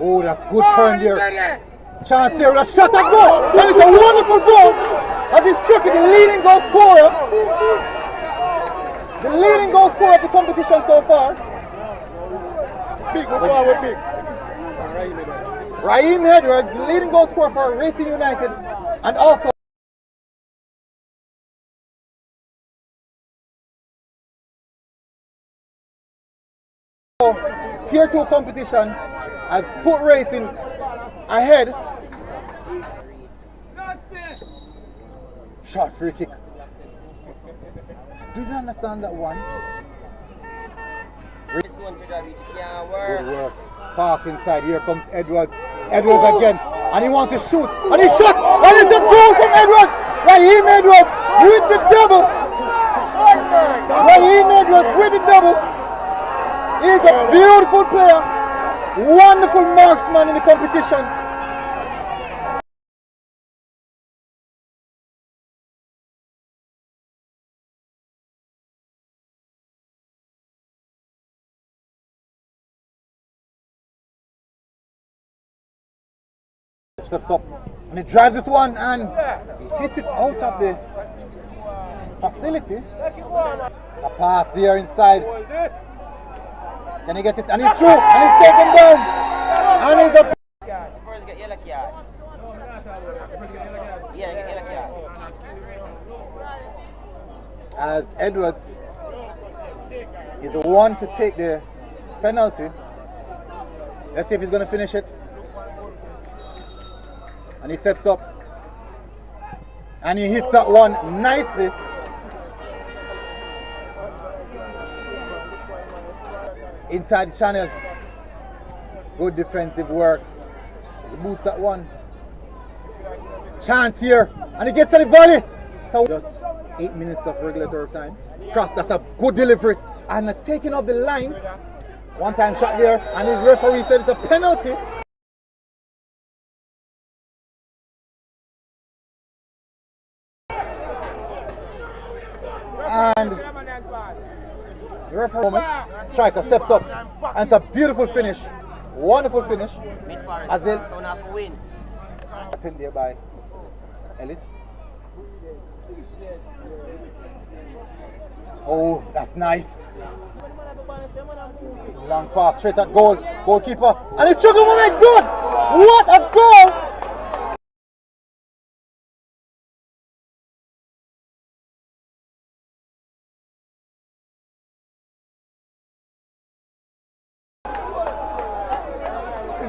Oh, that's good turn there. Chance here with a shot at goal. That is a wonderful goal. As he's struck it, the leading goal scorer. The leading goal scorer of the competition so far. Big, what's wrong with big? Raheem Edwards, the leading goal scorer for Racing United, and also Tier 2 competition has put Racing ahead. Short free kick. Do you understand that one? Good work. Pass inside. Here comes Edwards. Edwards again. And he wants to shoot. And he shot. And it's a goal from Edwards. Raheem Edwards with the double. Raheem Edwards with the double. He's a beautiful player. Wonderful marksman in the competition. Steps up and he drives this one and hits it out of the facility. A pass there inside. Can he get it? And he's through and he's taken down. And he's up. As Edwards is the one to take the penalty. Let's see if he's going to finish it. And he steps up and he hits that one nicely. Inside the channel. Good defensive work. He boots that one. Chance here. And he gets to the volley. So just 8 minutes of regulatory time. Cross, that's a good delivery. And taking off the line. One time shot there. And his referee said it's a penalty. And the referee striker steps up and it's a beautiful finish, wonderful finish. As they attended there by Ellis. Oh, that's nice. Long pass straight at goal, goalkeeper, and it's struggling to make good. What a goal!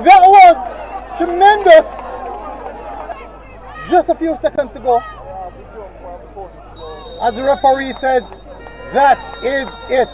That was tremendous. Just a few seconds ago, as the referee says, that is it.